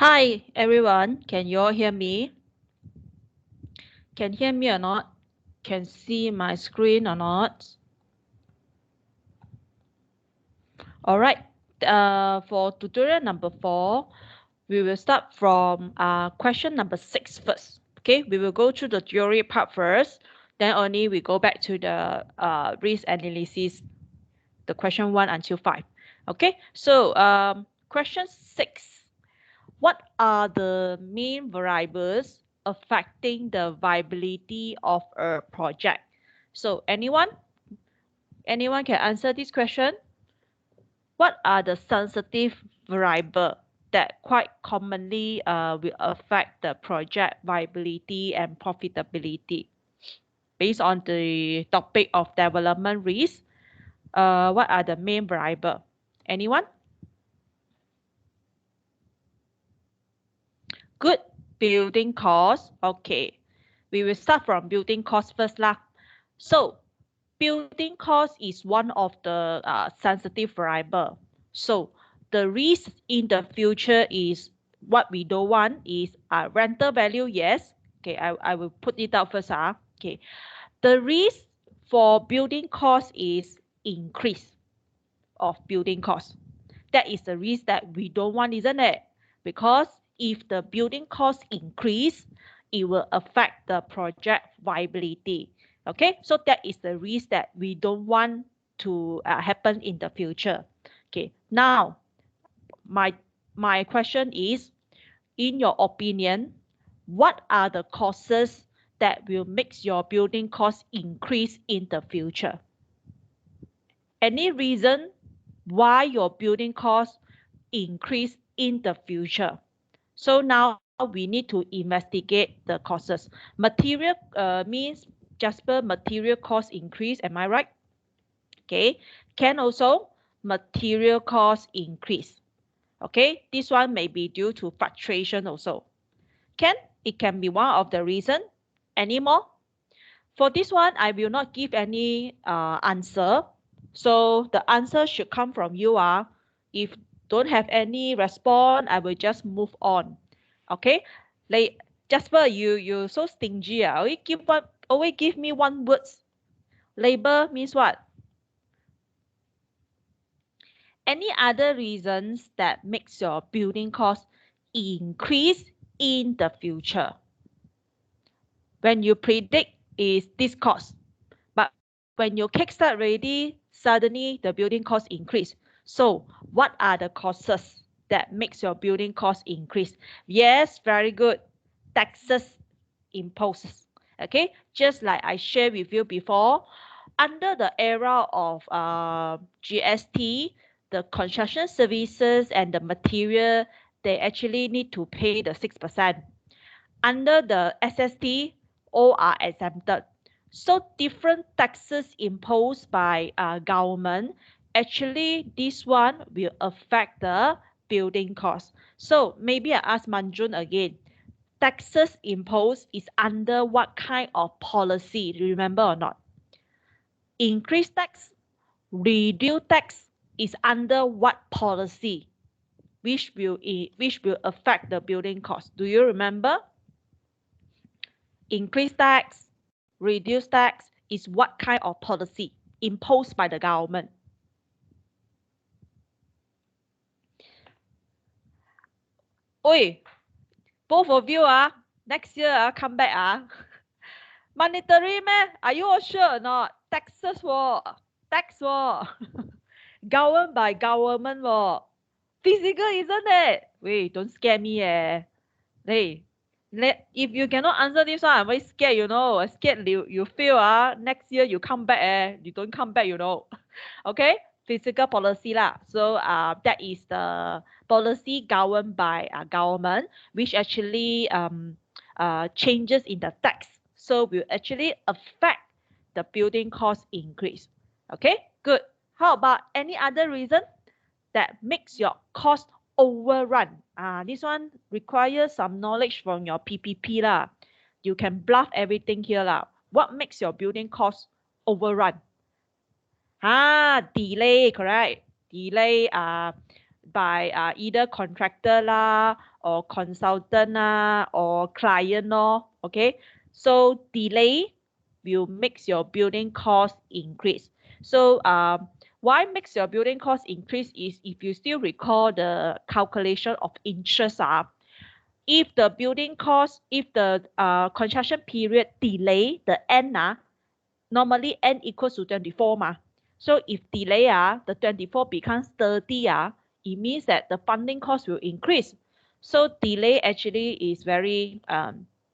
Hi everyone, can you all hear me? Can hear me or not? Can see my screen or not? All right. For tutorial number 4, we will start from question number 6 first. Okay, we will go through the theory part first. Then only we go back to the risk analysis, the question 1 until 5. Okay, so question 6. What are the main variables affecting the viability of a project? So anyone can answer this question? What are the sensitive variable that quite commonly will affect the project viability and profitability? Based on the topic of development risk, what are the main variable? Anyone? Good. Building cost. Okay. We will start from building cost first lah. So building cost is one of the sensitive variable. So the risk in the future is what we don't want is rental value, yes. Okay, I will put it out first. Okay. The risk for building cost is increase of building cost. That is the risk that we don't want, isn't it? Because if the building cost increase, it will affect the project viability. Okay, so that is the risk that we don't want to happen in the future. Okay, now my question is, in your opinion, what are the causes that will make your building cost increase in the future? Any reason why your building costs increase in the future? So now we need to investigate the causes. Material means Jasper, material cost increase, am I right? Okay, can also material cost increase. Okay, this one may be due to fluctuation also. It can be one of the reason. Any more? For this one, I will not give any answer. So the answer should come from you. If don't have any response, I will just move on. Okay? Like Jasper, you so stingy. Always give me one words. Labor means what? Any other reasons that makes your building cost increase in the future? When you predict is this cost, but when your kickstart ready, suddenly the building cost increase. So what are the causes that makes your building cost increase? Yes, very good. Taxes imposes. Okay, just like I shared with you before, under the era of GST, the construction services and the material, they actually need to pay the 6%. Under the SST, all are exempted. So different taxes imposed by government, actually this one will affect the building cost. So maybe I ask Manjun again. Taxes imposed is under what kind of policy? Do you remember or not? Increase tax, reduce tax is under what policy? Which will affect the building cost? Do you remember? Increase tax, reduce tax is what kind of policy imposed by the government? Oi, both of you next year come back Monetary man, are you all sure or not? Taxes tax governed by government Physical, isn't it? Wait, don't scare me Hey, if you cannot answer this one, I'm very scared, I'm scared you fail next year you come back you don't come back, Okay, physical policy lah. So that is the policy governed by government, which actually changes in the tax. So will actually affect the building cost increase. Okay, good. How about any other reason that makes your cost overrun? This one requires some knowledge from your PPP lah. You can bluff everything here lah. What makes your building cost overrun? Delay, correct? Delay by either contractor lah or consultant or client okay. So delay will make your building cost increase. So why makes your building cost increase is if you still recall the calculation of interest if the building cost, if the construction period delay, the end normally n equals to 24 ma. So if delay the 24 becomes 30 it means that the funding cost will increase. So delay actually is very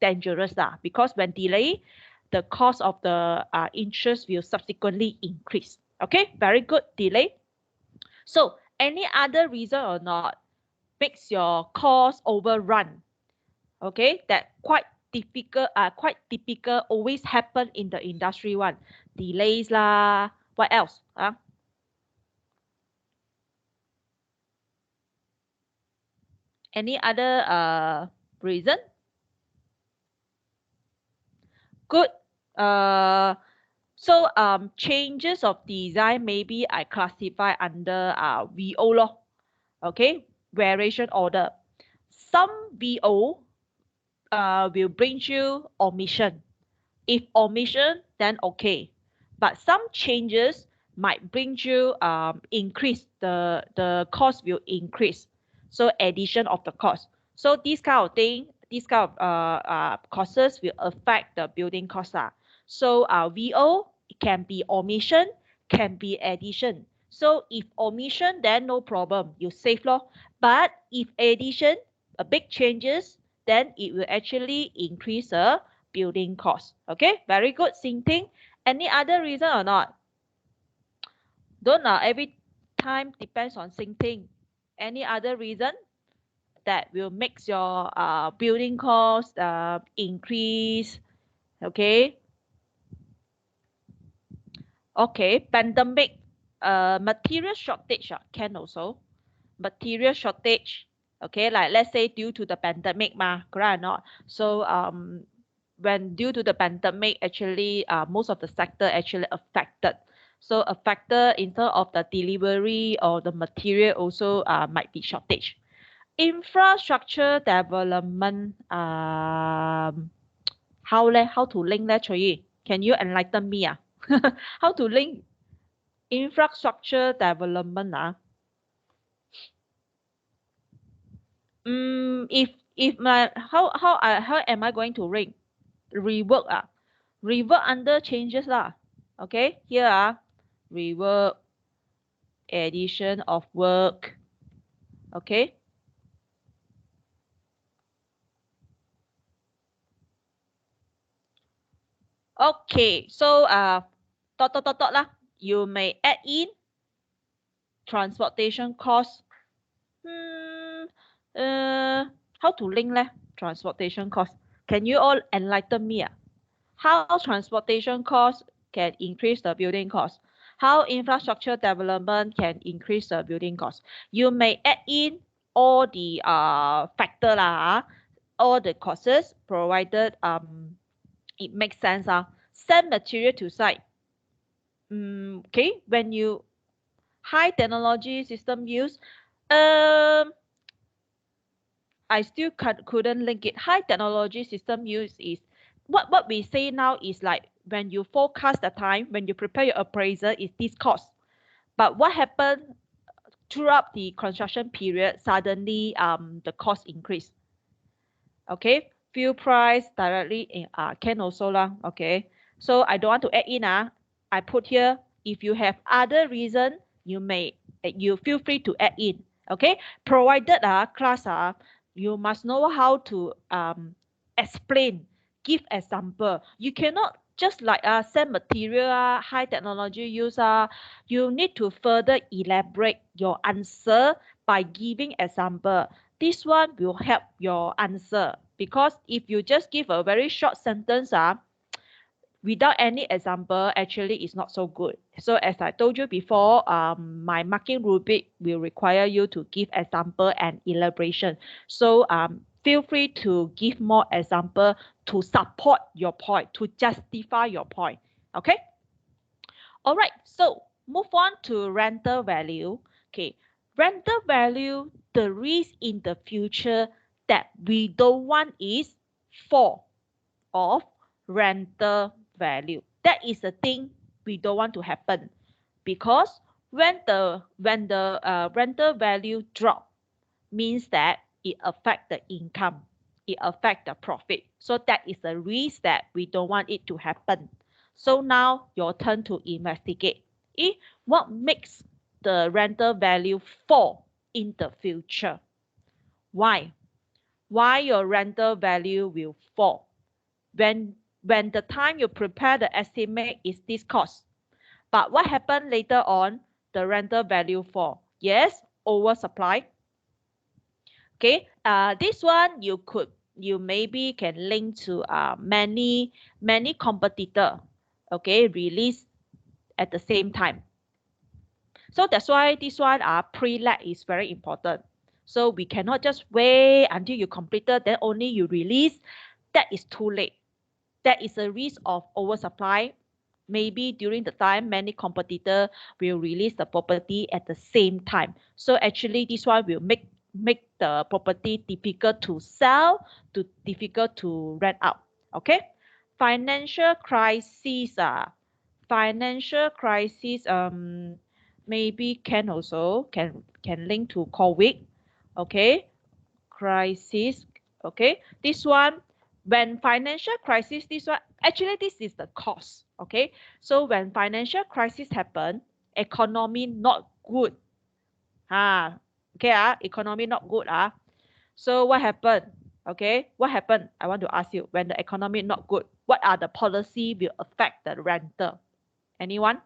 dangerous because when delay, the cost of the interest will subsequently increase. Okay, very good, delay. So any other reason or not makes your cost overrun? Okay, that quite typical, always happen in the industry one. Delays lah, what else? Any other reason? Good. So changes of design maybe I classify under VO law. Okay, variation order. Some VO will bring you omission. If omission, then okay. But some changes might bring you increase the cost will increase. So addition of the cost. So this kind of thing, this kind of costs will affect the building cost. So VO can be omission, can be addition. So if omission, then no problem, you save law. But if addition, a big changes, then it will actually increase the building cost. Okay, very good, Xing Ting. Any other reason or not? Don't every time depends on Xing Ting. Any other reason that will make your building cost increase? Okay. Okay, pandemic, material shortage can also. Material shortage, okay, like let's say due to the pandemic correct or not? So when due to the pandemic, actually most of the sector actually affected. So a factor in terms of the delivery or the material also might be shortage. Infrastructure development, how to link that, Choi? Can you enlighten me? How to link infrastructure development? If my how am I going to link? Rework rework under changes lah. Okay, here rework, addition of work. Okay. Okay, so dot lah. You may add in transportation cost. How to link transportation cost? Can you all enlighten me? How transportation cost can increase the building cost? How infrastructure development can increase the building cost? You may add in all the factor all the costs provided it makes sense. Send material to site. Okay, when you high technology system use, I still couldn't link it. High technology system use is what we say now is like when you forecast the time, when you prepare your appraisal, is this cost. But what happened throughout the construction period, suddenly the cost increase. Okay, fuel price directly in can also lah. Okay, so I don't want to add in I put here if you have other reason, you feel free to add in. Okay, provided class you must know how to explain, give example. You cannot just like send material high technology use you need to further elaborate your answer by giving example. This one will help your answer because if you just give a very short sentence without any example, actually it's not so good. So as I told you before, my marking rubric will require you to give example and elaboration. So feel free to give more example to support your point, to justify your point. Okay. All right. So move on to rental value. Okay. Rental value, the risk in the future that we don't want is fall of rental value. That is the thing we don't want to happen, because when the rental value drop, means that it affect the income, it affect the profit. So that is the risk that we don't want it to happen. So now your turn to investigate. What makes the rental value fall in the future? Why? Why your rental value will fall? When the time you prepare the estimate is this cost. But what happened later on? The rental value fall. Yes, oversupply. Okay, this one you maybe can link to many competitor, okay, release at the same time. So that's why this one pre-let is very important. So we cannot just wait until you completed, then only you release. That is too late. That is a risk of oversupply. Maybe during the time, many competitor will release the property at the same time. So actually, this one will make the property difficult to sell, difficult to rent out. Okay, financial crisis. Financial crisis. Maybe can also can link to COVID. Okay, crisis. Okay, this one, when financial crisis, this one actually this is the cause. Okay, so when financial crisis happen, economy not good. Okay, economy not good. So what happened? Okay, what happened? I want to ask you, when the economy not good, what are the policy will affect the rental? Anyone?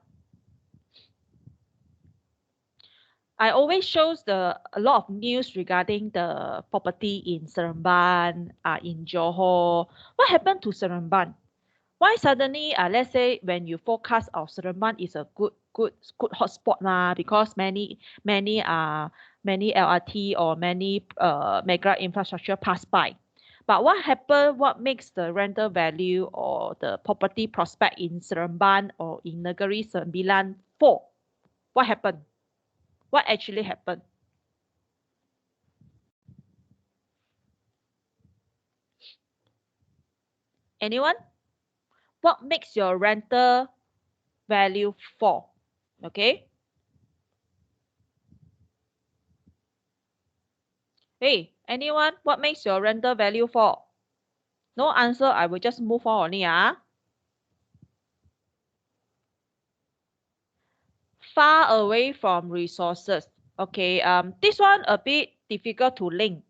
I always shows a lot of news regarding the property in Seremban, in Johor. What happened to Seremban? Why suddenly, let's say when you forecast of Seremban is a good hotspot lah, because many LRT or many mega infrastructure pass by. But what happened? What makes the rental value or the property prospect in Seremban or in Negeri Sembilan fall? What happened? What actually happened? Anyone? What makes your rental value fall? Okay. Hey, anyone? What makes your rental value fall? No answer. I will just move on only. Far away from resources. Okay. This one a bit difficult to link.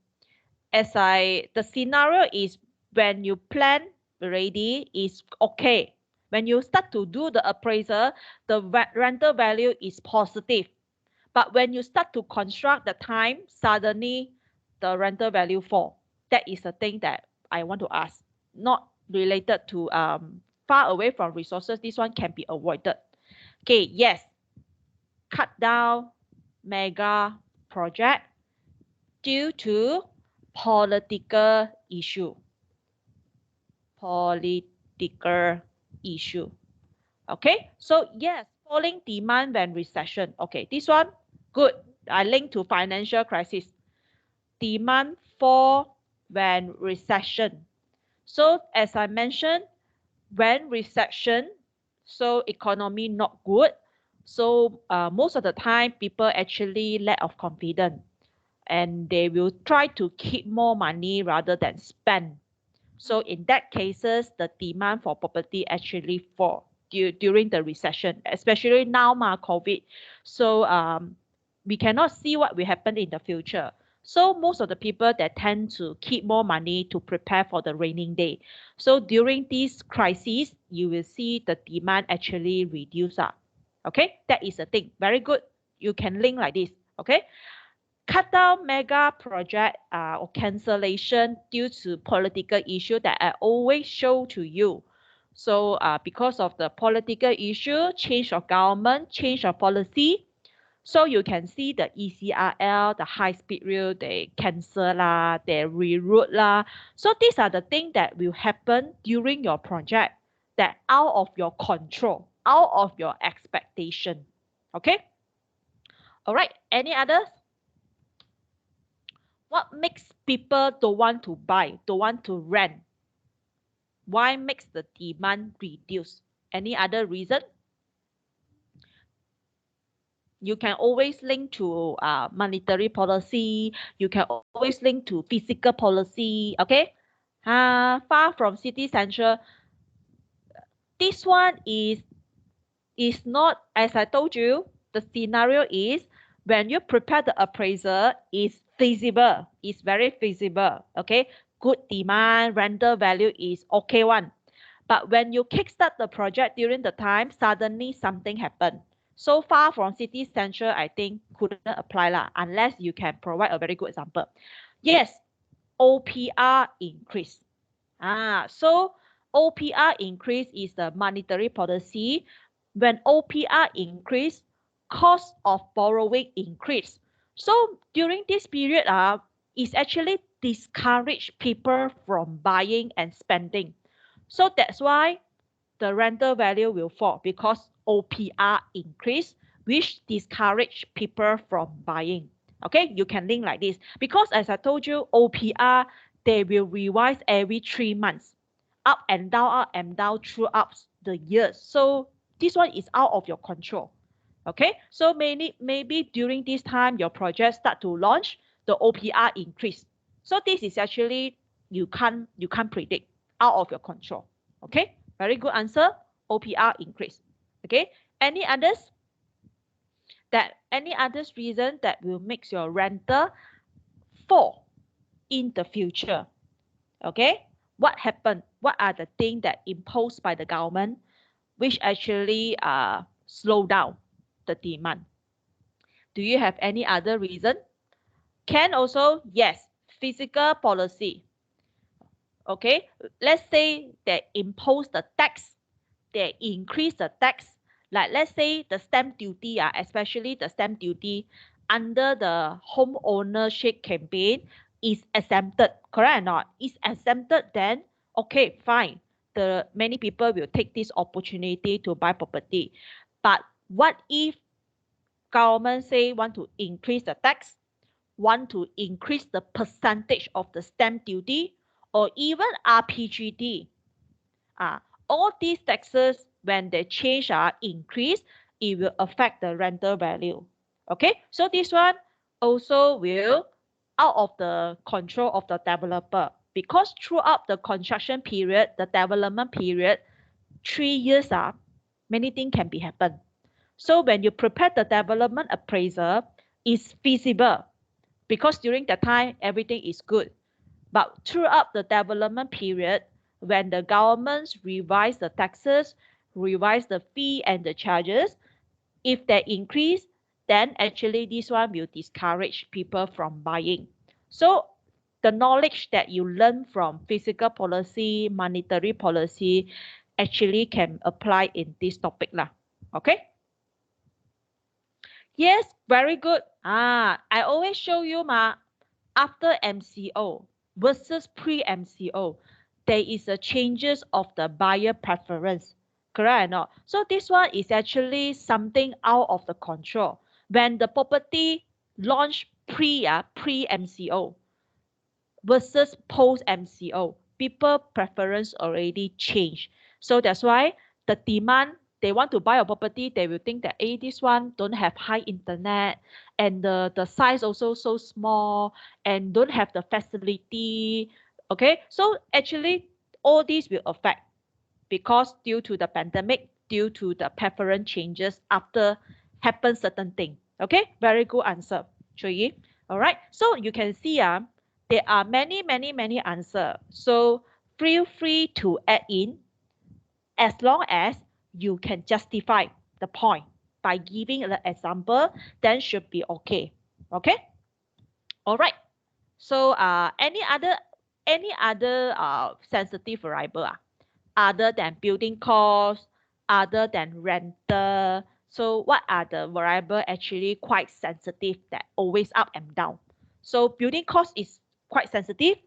The scenario is when you plan already is okay. When you start to do the appraisal, the rental value is positive. But when you start to construct the time, suddenly the rental value fall. That is the thing that I want to ask. Not related to far away from resources. This one can be avoided. Okay, yes. Cut down mega project due to political issue. Political issue. Okay, so yes, falling demand when recession. Okay, this one, good. I link to financial crisis. Demand fall when recession. So as I mentioned, when recession, so economy not good. So most of the time, people actually lack of confidence, and they will try to keep more money rather than spend. So in that cases, the demand for property actually fall during the recession, especially now, COVID. So we cannot see what will happen in the future. So most of the people that tend to keep more money to prepare for the raining day. So during this crisis, you will see the demand actually reduce up. Okay, that is a thing. Very good. You can link like this. Okay. Cut down mega project or cancellation due to political issue that I always show to you. So because of the political issue, change of government, change of policy, so you can see the ECRL, the high-speed rail, they cancel lah, they reroute lah. So these are the things that will happen during your project that out of your control, out of your expectation. Okay? All right, any others? What makes people don't want to buy, don't want to rent? Why makes the demand reduce? Any other reason? You can always link to monetary policy. You can always link to physical policy. Okay. Far from city center. This one is not, as I told you, the scenario is when you prepare the appraisal is feasible, is very feasible. Okay. Good demand, rental value is okay one. But when you kickstart the project during the time, suddenly something happened. So far from city center, I think couldn't apply lah, unless you can provide a very good example. Yes, OPR increase. So OPR increase is the monetary policy. When OPR increase, cost of borrowing increase. So during this period, is actually discourage people from buying and spending. So that's why the rental value will fall because OPR increase, which discourage people from buying. Okay, you can link like this because as I told you, OPR they will revise every 3 months, up and down throughout the years. So this one is out of your control. Okay, so maybe during this time your project start to launch, the OPR increase. So this is actually you can't predict, out of your control. Okay, very good answer. OPR increase. Okay, any others? Any others reason that will make your rental fall in the future? Okay, what happened? What are the things that imposed by the government which actually slow down the demand? Do you have any other reason? Can also, yes, physical policy. Okay, let's say they impose the tax, they increase the tax. Like let's say the stamp duty, especially the stamp duty under the home ownership campaign is exempted, correct or not? Is exempted, then okay, fine. The many people will take this opportunity to buy property. But what if government say want to increase the tax, want to increase the percentage of the stamp duty, or even RPGT? All these taxes, when they change increase, it will affect the rental value. Okay, so this one also will out of the control of the developer because throughout the construction period, the development period, 3 years, many things can be happen. So when you prepare the development appraisal, it's feasible because during that time everything is good. But throughout the development period, when the governments revise the taxes, revise the fee and the charges, if they increase, then actually this one will discourage people from buying. So the knowledge that you learn from physical policy, monetary policy, actually can apply in this topic lah. Okay? Yes, very good. I always show you after MCO versus pre-MCO, there is a changes of the buyer preference. Correct or not? So this one is actually something out of the control. When the property launch pre-MCO versus post-MCO, people preference already change. So that's why the demand, they want to buy a property, they will think that, this one don't have high internet and the size also so small and don't have the facility. Okay, so actually all these will affect because due to the pandemic, due to the preference changes after happen certain thing. Okay, very good answer, Chui. All right, so you can see there are many answers. So feel free to add in as long as you can justify the point by giving the example, then should be okay. Okay. All right. So any other sensitive variable other than building cost, other than rental? So what are the variable actually quite sensitive that always up and down? So building cost is quite sensitive.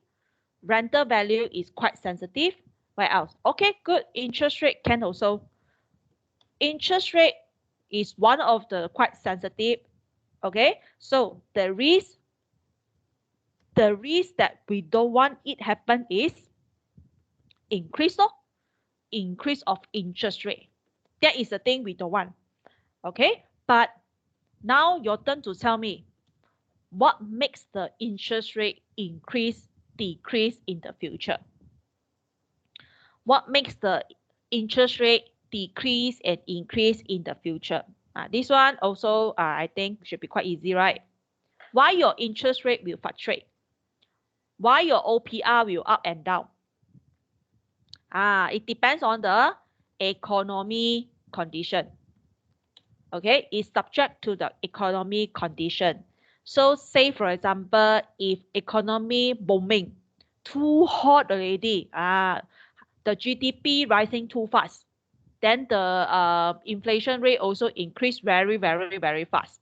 Rental value is quite sensitive. What else? Okay, good. Interest rate can also. Interest rate is one of the quite sensitive. Okay, so the the risk that we don't want it happen is increase of interest rate. That is the thing we don't want. Okay, but now your turn to tell me what makes the interest rate increase, decrease in the future. What makes the interest rate decrease and increase in the future? This one also I think should be quite easy, right? Why your interest rate will fluctuate? Why your OPR will up and down? It depends on the economy condition. Okay, it's subject to the economy condition. So say for example, if economy booming, too hot already, the GDP rising too fast, then the inflation rate also increase very, very, very fast.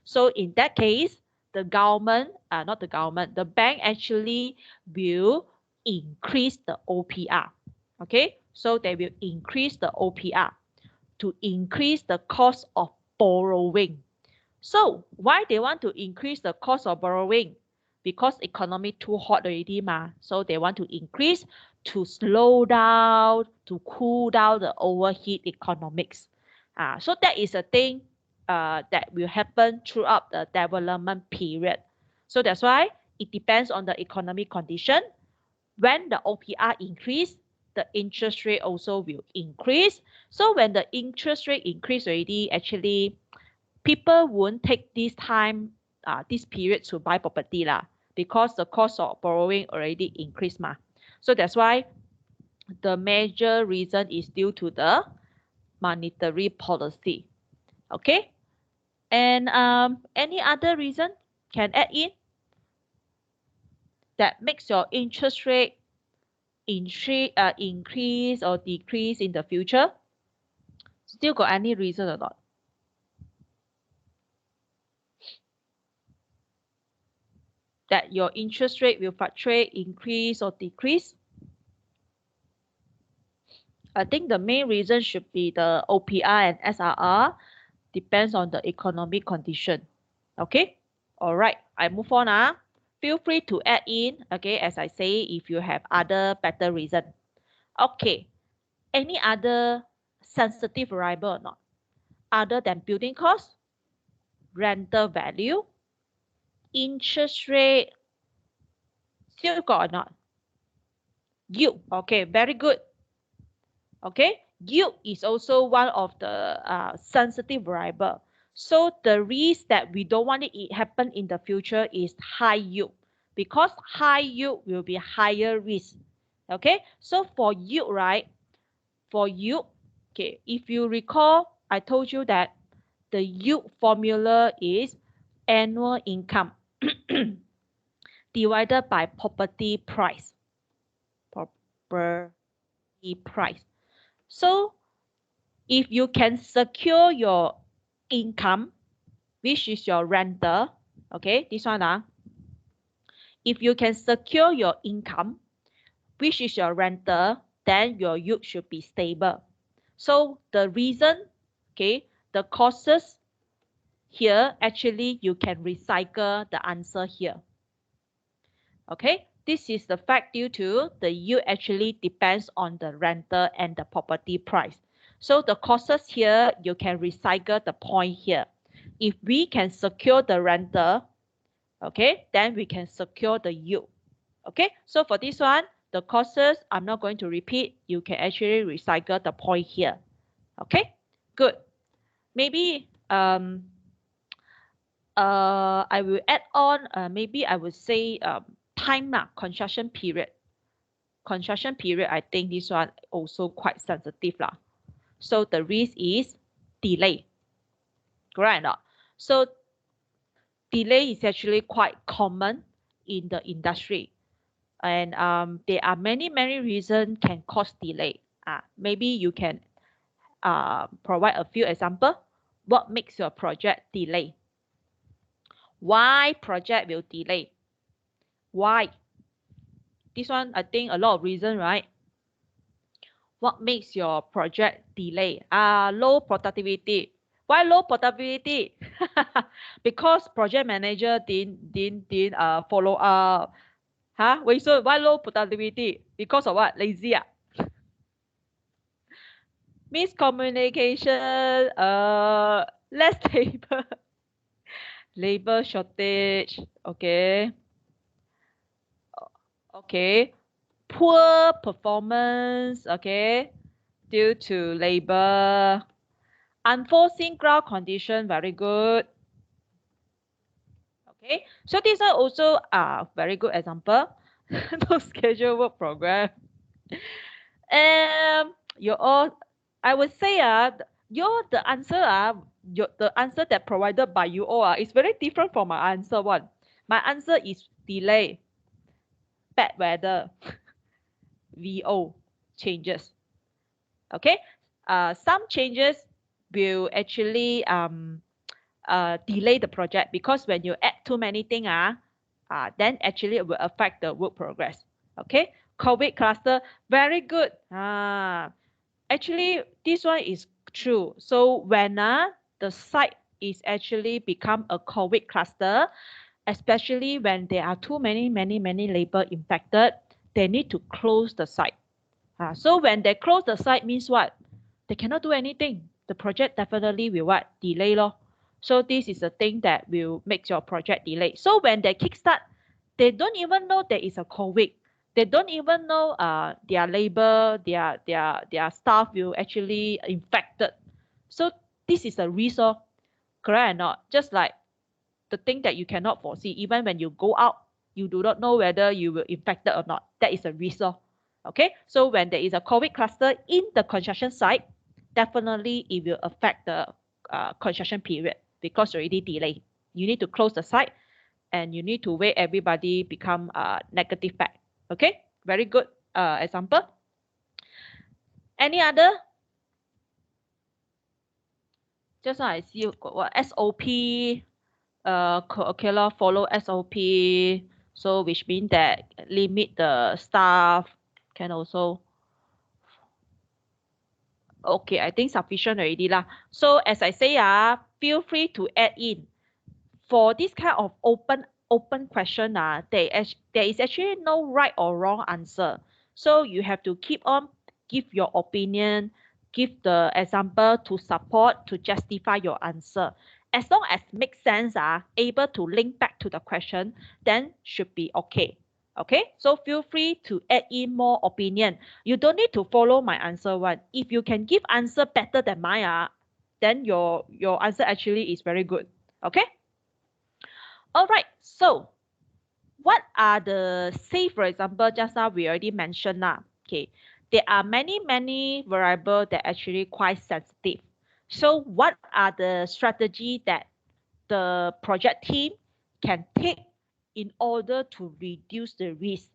So in that case, the government, not the government, the bank actually will increase the OPR. Okay, so they will increase the OPR to increase the cost of borrowing. So why they want to increase the cost of borrowing? Because economy too hot already ma. So they want to increase to slow down, to cool down the overheat economics. So that is a thing that will happen throughout the development period. So that's why it depends on the economic condition. When the OPR increase, the interest rate also will increase. So when the interest rate increase already, actually people won't take this time, this period to buy property lah, because the cost of borrowing already increased ma. So that's why the major reason is due to the monetary policy. Okay, and any other reason can add in that makes your interest rate increase or decrease in the future? Still got any reason or not? That your interest rate will fluctuate, increase or decrease? I think the main reason should be the OPR and SRR depends on the economic condition. Okay, all right, I move on. Feel free to add in, okay, as I say, if you have other better reason. Okay, any other sensitive variable or not? Other than building cost, rental value, interest rate, still got or not? Yield, okay, very good. Okay, yield is also one of the sensitive variable. So the risk that we don't want it happen in the future is high yield, because high yield will be higher risk. Okay, so for yield, right? For yield, okay, if you recall, I told you that the yield formula is annual income divided by property price. Property price. So if you can secure your income, which is your rental, okay, this one, if you can secure your income, which is your rental, then your yield should be stable. So the reason, okay, the causes here, actually you can recycle the answer here. Okay, this is the fact due to the yield actually depends on the rental and the property price. So the causes here, you can recycle the point here. If we can secure the rental, okay, then we can secure the yield. Okay, so for this one, the causes, I'm not going to repeat. You can actually recycle the point here. Okay, good. Maybe I will add on, maybe I would say time construction period. Construction period, I think this one also quite sensitive lah. So the risk is delay. Correct or not? So delay is actually quite common in the industry. And there are many reasons can cause delay. Maybe you can provide a few examples. What makes your project delay? Why project will delay? Why? This one, I think a lot of reasons, right? What makes your project delay? Low productivity. Why low portability? Because project manager didn't follow up. Huh? Wait, so why low portability? Because of what? Lazy. Miscommunication, less labor shortage, okay. Okay. Poor performance, okay, due to labor. Unforeseen ground condition, very good. Okay, so these are also a very good example. No schedule work program. You all, I would say the answer the answer that provided by you all is very different from my answer one. My answer is delay, bad weather, VO changes. Okay, some changes will actually delay the project because when you add too many things, then actually it will affect the work progress. Okay, COVID cluster, very good. Actually, this one is true. So when the site is actually become a COVID cluster, especially when there are too many labor infected, they need to close the site. So when they close the site means what? They cannot do anything. The project definitely will what? Delay lor. So this is a thing that will make your project delay. So when they kickstart, they don't even know there is a COVID. They don't even know their labor, their staff will actually infected. So this is a risk, correct or not? Just like the thing that you cannot foresee, even when you go out, you do not know whether you will infected or not. That is a risk. Okay, so when there is a COVID cluster in the construction site, definitely it will affect the construction period because already delayed. You need to close the site and you need to wait everybody become negative back. Okay, very good example. Any other? Just now I see you got what SOP. Okay, follow SOP. So which means that limit the staff can also. Okay, I think sufficient already lah. So as I say, feel free to add in. For this kind of open question, there is actually no right or wrong answer. So you have to keep on give your opinion, give the example to support, to justify your answer. As long as makes sense, able to link back to the question, then should be okay. Okay, so feel free to add in more opinion. You don't need to follow my answer one. If you can give answer better than mine, then your answer actually is very good. Okay. All right. So what are the, say for example, just now we already mentioned okay, there are many variables that actually quite sensitive. So what are the strategy that the project team can take in order to reduce the risk?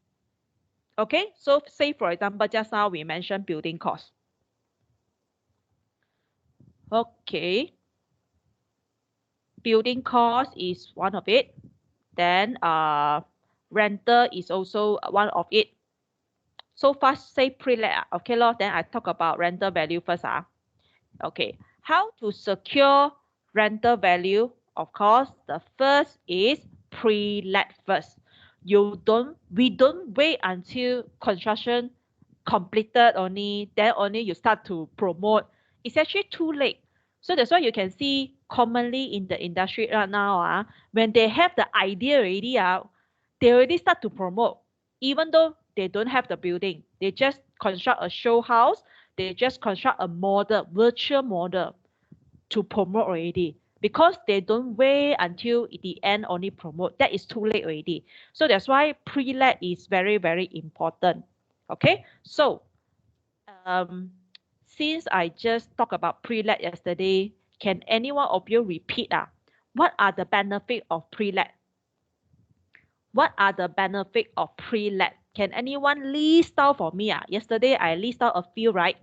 Okay, so say for example, just now we mentioned building cost. Okay, building cost is one of it. Then rental is also one of it. So first say pre-let, okay lor, then I talk about rental value first. Okay, how to secure rental value? Of course, the first is pre-let first. We don't wait until construction completed then only you start to promote. It's actually too late. So that's why you can see commonly in the industry right now, when they have the idea already, they already start to promote, even though they don't have the building. They just construct a show house. They just construct a model, virtual model to promote already because they don't wait until the end only promote. That is too late already. So that's why pre-let is very important. Okay, so since I just talked about pre-let yesterday, can anyone of you repeat what are the benefit of pre-let? What are the benefit of pre-let? Can anyone list out for me? Yesterday I list out a few, right?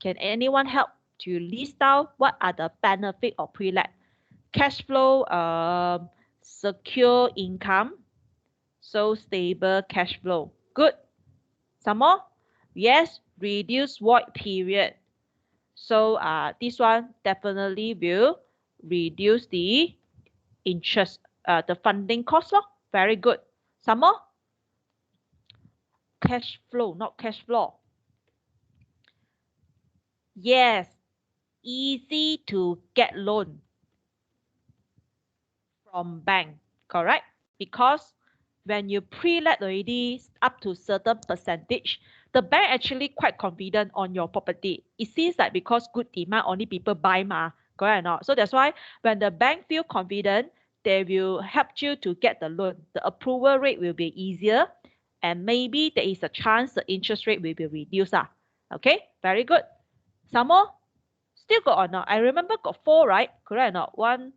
Can anyone help to list out what are the benefit of pre-let? Cash flow, secure income, so stable cash flow. Good. Some more? Yes, reduce void period. So this one definitely will reduce the interest, the funding cost. Very good. Some more? Cash flow, not cash flow. Yes, easy to get loan from bank, correct? Because when you pre-let already up to certain percentage, the bank actually quite confident on your property. It seems like because good demand, only people buy correct or not? So that's why when the bank feel confident, they will help you to get the loan. The approval rate will be easier, and maybe there is a chance the interest rate will be reduced. Okay, very good. Some more? Still got or not? I remember got 4, right? Correct or not? 1,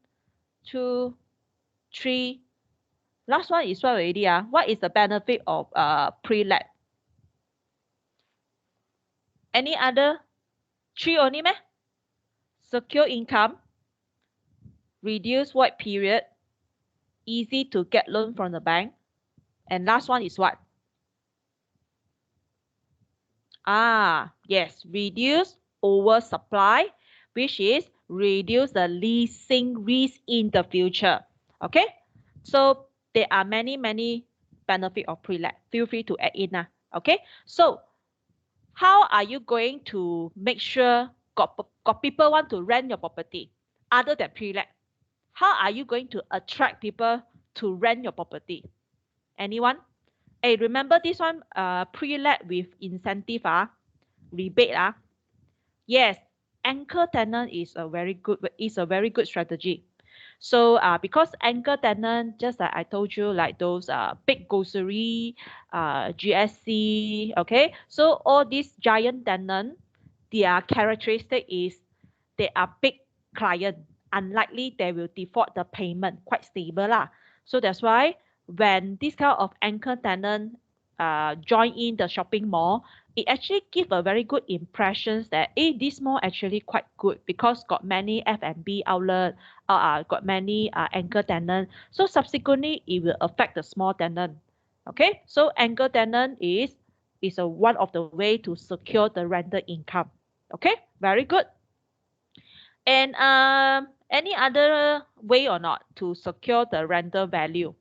2, 3. Last one is what already? What is the benefit of pre-let? Any other? 3 only meh? Secure income, reduce void period, easy to get loan from the bank, and last one is what? Yes, reduce oversupply, which is reduce the leasing risk in the future. Okay, so there are many benefit of pre-let. Feel free to add in. Okay, so how are you going to make sure got people want to rent your property other than pre-let? How are you going to attract people to rent your property? Anyone? Hey, remember this one, pre-let with incentive, rebate. Yes, anchor tenant is a very good strategy. So because anchor tenant, just like I told you, like those big grocery, GSC, okay. So all these giant tenant, their characteristic is they are big client. Unlikely they will default the payment, quite stable lah. So that's why when this kind of anchor tenant join in the shopping mall, it actually give a very good impressions that this mall actually quite good because got many F&B outlet, got many anchor tenant. So subsequently, it will affect the small tenant. Okay, so anchor tenant is one of the way to secure the rental income. Okay, very good. And any other way or not to secure the rental value?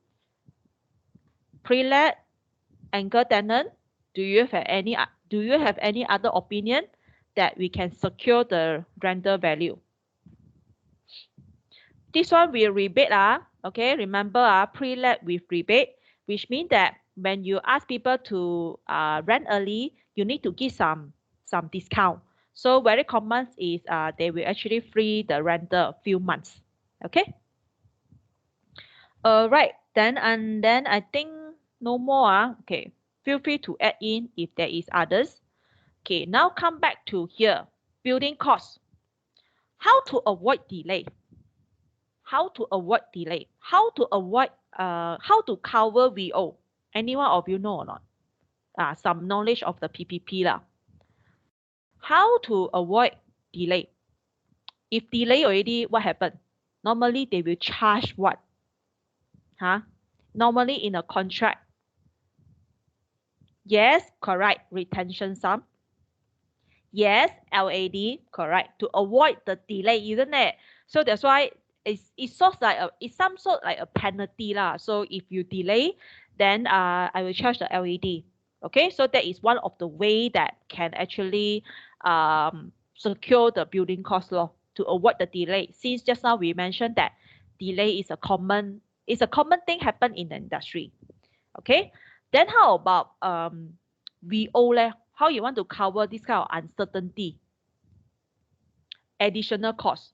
Pre-let, anchor tenant. Do you have any other opinion that we can secure the rental value? This one will rebate. Okay, remember pre-let with rebate, which means that when you ask people to rent early, you need to give some discount. So very common is they will actually free the rental a few months. Okay. Right. Then I think no more. Okay. Feel free to add in if there is others. Okay. Now come back to here. Building costs. How to avoid delay? How to avoid delay? How to avoid? How to cover VO? Anyone of you know or not? Some knowledge of the PPP lah. How to avoid delay? If delay already, what happened? Normally they will charge what? Normally in a contract. Yes, correct. Retention sum. Yes, LAD, correct. To avoid the delay, isn't it? So that's why it's some sort like a penalty lah. So if you delay, then I will charge the LAD. Okay, so that is one of the way that can actually secure the building cost law to avoid the delay. Since just now we mentioned that delay is a common thing happen in the industry. Okay, then how about VO leh? How you want to cover this kind of uncertainty? Additional cost.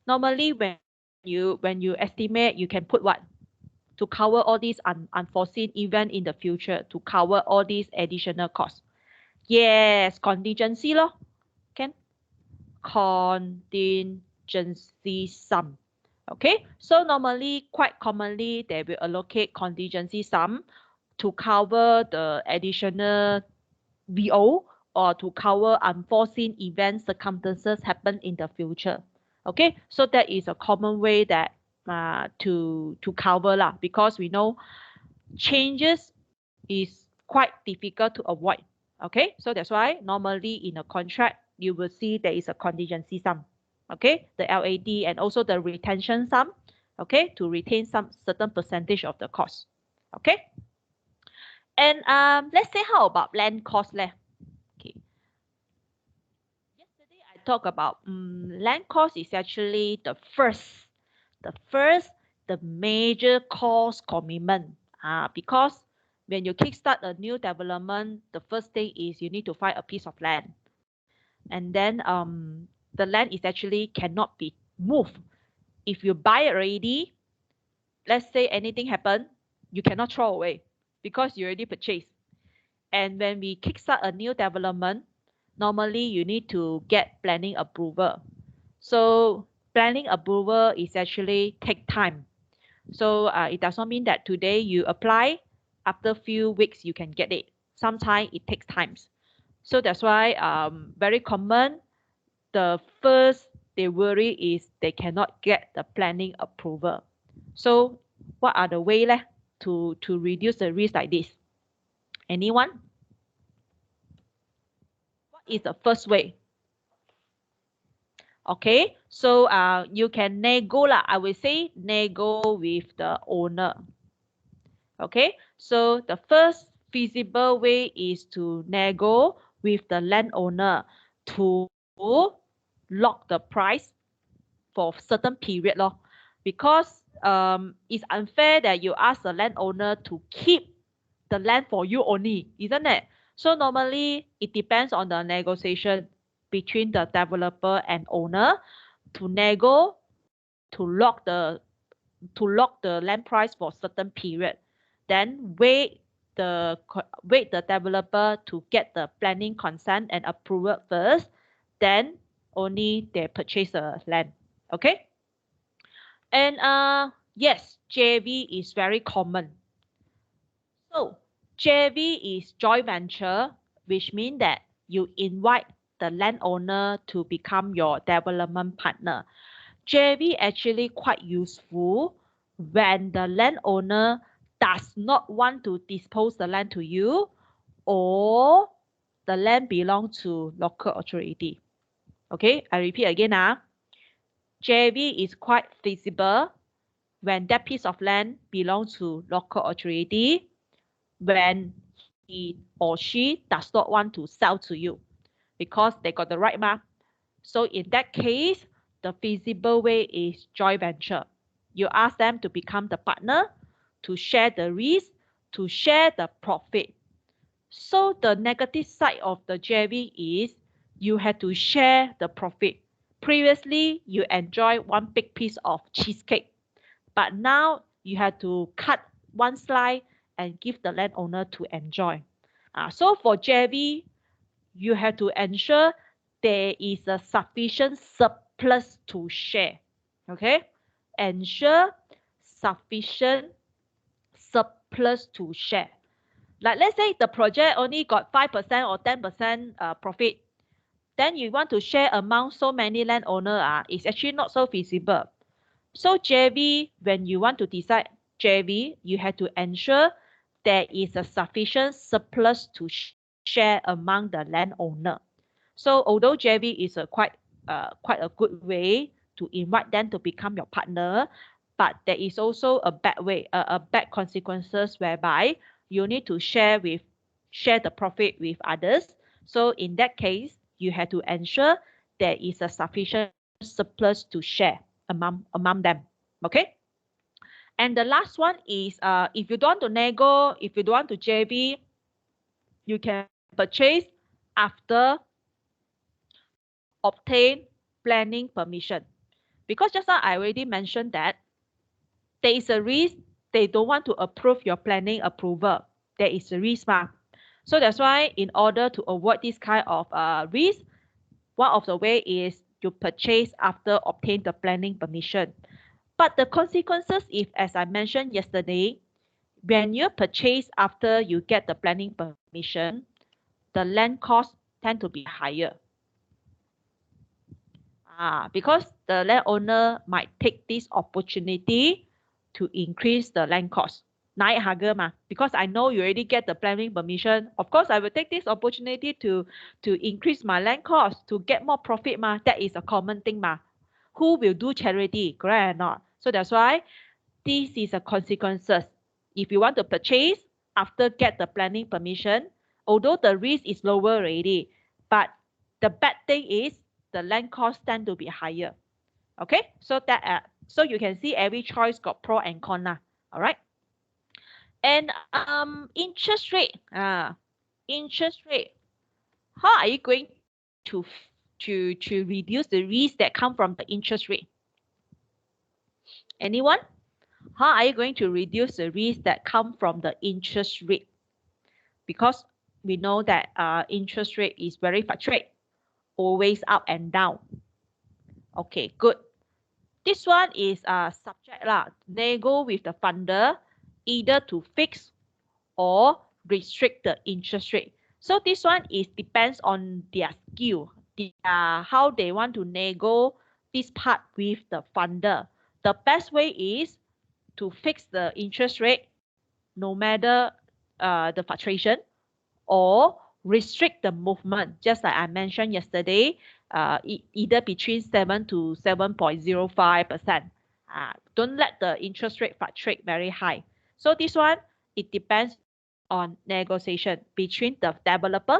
Normally when you estimate, you can put what? To cover all these unforeseen event in the future, to cover all these additional costs. Yes, contingency law. Can contingency sum. Okay, so normally quite commonly they will allocate contingency sum to cover the additional VO or to cover unforeseen events circumstances happen in the future. Okay, so that is a common way that to cover lah, because we know changes is quite difficult to avoid. Okay, so that's why normally in a contract, you will see there is a contingency sum. Okay, the LAD and also the retention sum. Okay, to retain some certain percentage of the cost. Okay, and let's say how about land cost leh? Okay, yesterday I talked about land cost is actually the major cost commitment. Because when you kickstart a new development, the first thing is you need to find a piece of land. And then the land is actually cannot be moved. If you buy it already, let's say anything happen, you cannot throw away because you already purchased. And when we kickstart a new development, normally you need to get planning approval. So planning approval is actually take time. So it does not mean that today you apply, after few weeks you can get it. Sometimes it takes times. So that's why very common, the first they worry is they cannot get the planning approval. So what are the way leh, to reduce the risk like this? Anyone? What is the first way? Okay, so you can nego lah. I will say nego with the owner. Okay, so the first feasible way is to nego with the landowner to lock the price for certain period lor. Because it's unfair that you ask the landowner to keep the land for you only, isn't it? So normally it depends on the negotiation between the developer and owner to nego to lock the land price for certain period. Then wait the developer to get the planning consent and approval first. Then only they purchase the land. Okay. And yes, JV is very common. So JV is joint venture, which means that you invite the landowner to become your development partner. JV actually quite useful when the landowner does not want to dispose the land to you, or the land belong to local authority. Okay, I repeat again. JV is quite feasible when that piece of land belongs to local authority, when he or she does not want to sell to you because they got the right ma. So in that case, the feasible way is joint venture. You ask them to become the partner, to share the risk, to share the profit. So the negative side of the JV is you have to share the profit. Previously, you enjoy one big piece of cheesecake, but now you have to cut one slice and give the landowner to enjoy. So for JV, you have to ensure there is a sufficient surplus to share. Okay, ensure sufficient surplus to share. Like let's say the project only got 5% or 10% profit, then you want to share among so many landowner, it's actually not so feasible. So JV, when you want to decide JV, you have to ensure there is a sufficient surplus to share among the landowner. So although JV is quite a good way to invite them to become your partner, but there is also a bad way, a bad consequences whereby you need to share the profit with others. So in that case, you have to ensure there is a sufficient surplus to share among them. Okay. And the last one is if you don't want to nego, if you don't want to JV, you can purchase after obtain planning permission. Because just now I already mentioned that there is a risk they don't want to approve your planning approval. There is a risk. So that's why in order to avoid this kind of risk, one of the way is you purchase after obtain the planning permission. But the consequences, if as I mentioned yesterday, when you purchase after you get the planning permission, the land cost tend to be higher. Because the landowner might take this opportunity to increase the land cost. naik harga mah, because I know you already get the planning permission. Of course, I will take this opportunity to increase my land cost to get more profit mah. That is a common thing mah. Who will do charity, correct or not? So that's why this is a consequences. If you want to purchase after get the planning permission, although the risk is lower already, but the bad thing is the land cost tend to be higher. Okay, so that so you can see every choice got pro and con lah. All right. And interest rate. Interest rate. How are you going to reduce the risk that come from the interest rate? Anyone? How are you going to reduce the risk that come from the interest rate? Because we know that interest rate is very fluctuate, always up and down. Okay, good. This one is subject lah. Nego with the funder either to fix or restrict the interest rate. So this one is depends on their skill, how they want to nego this part with the funder. The best way is to fix the interest rate no matter the fluctuation, or restrict the movement, just like I mentioned yesterday, either between 7 to 7.05%. Don't let the interest rate fluctuate very high. So this one, it depends on negotiation between the developer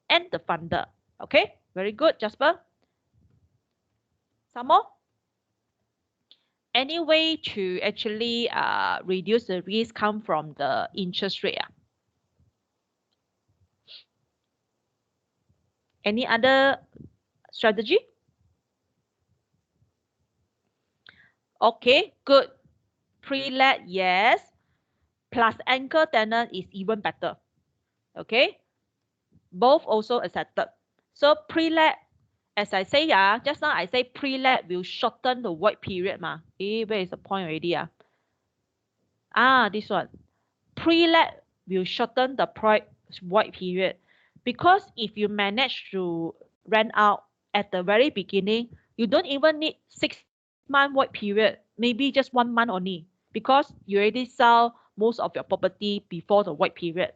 and the funder. Okay, very good, Jasper. Some more? Any way to actually reduce the risk come from the interest rate? Any other strategy? Okay, good. Pre-let, yes. Plus anchor tenant is even better. Okay, both also accepted. So pre-let, as I say, just now I say pre-let will shorten the void period ma. Where is the point already? This one. Pre-let will shorten the void period, because if you manage to rent out at the very beginning, you don't even need 6-month void period, maybe just 1 month only, because you already sell most of your property before the void period.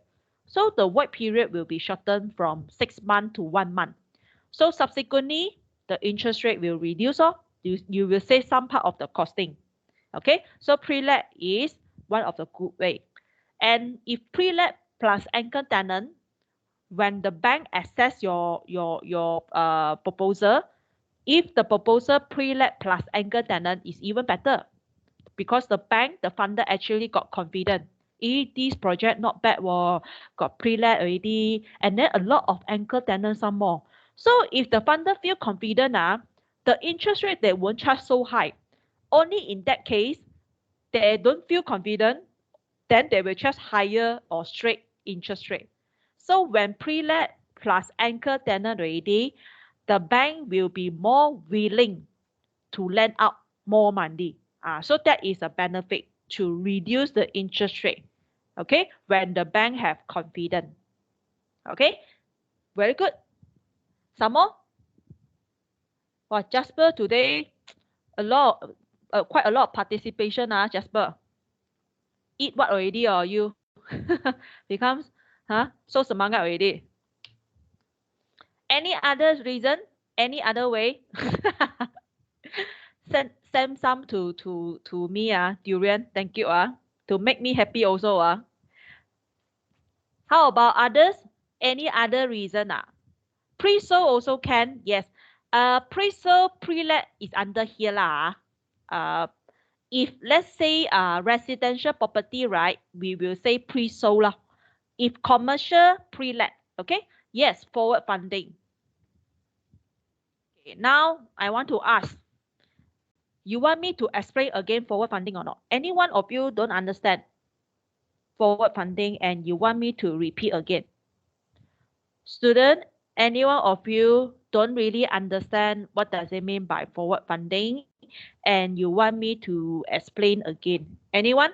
So the void period will be shortened from 6 months to 1 month. So subsequently, the interest rate will reduce. You will save some part of the costing. Okay, so pre-let is one of the good way. And if pre-let plus anchor tenant, when the bank assess your proposal, if the proposal pre-let plus anchor tenant is even better, because the bank, the funder actually got confident. This project not bad, got pre-let already, and then a lot of anchor tenants some more. So if the funder feel confident, the interest rate they won't charge so high. Only in that case, they don't feel confident, then they will charge higher or straight interest rate. So when pre-let plus anchor tenant already, the bank will be more willing to lend out more money. So that is a benefit to reduce the interest rate. Okay, when the bank have confidence. Okay, very good. Some more? Well, Jasper, today quite a lot of participation, Jasper. Eat what already, or you becomes so semangat already? Any other reason? Any other way? send some to me, Durian. Thank you, to make me happy also, How about others? Any other reason, Pre-sold also can, yes. Pre-sold, pre-let is under here lah. If let's say residential property, right, we will say pre-sold lah. If commercial, pre-let, okay? Yes, forward funding. Okay, now I want to ask, you want me to explain again forward funding or not? Any one of you don't understand forward funding and you want me to repeat again? Student, any one of you don't really understand what does it mean by forward funding and you want me to explain again? Anyone?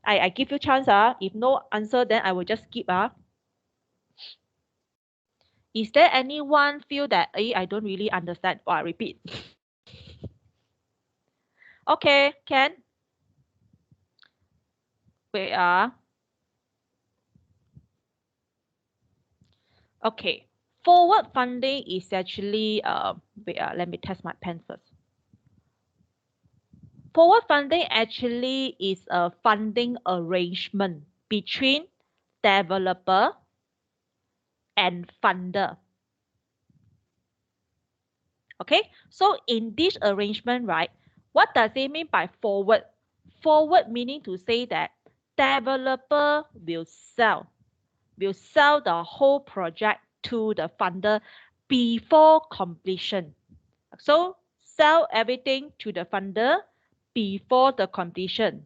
I give you chance. If no answer, then I will just skip. Is there anyone feel that I don't really understand? I repeat. Okay, Ken. Wait, Okay, forward funding is actually, wait, let me test my pen first. Forward funding actually is a funding arrangement between developer and funder. Okay, so in this arrangement, right, what does it mean by forward? Forward meaning to say that developer will sell the whole project to the funder before completion. So sell everything to the funder before the completion.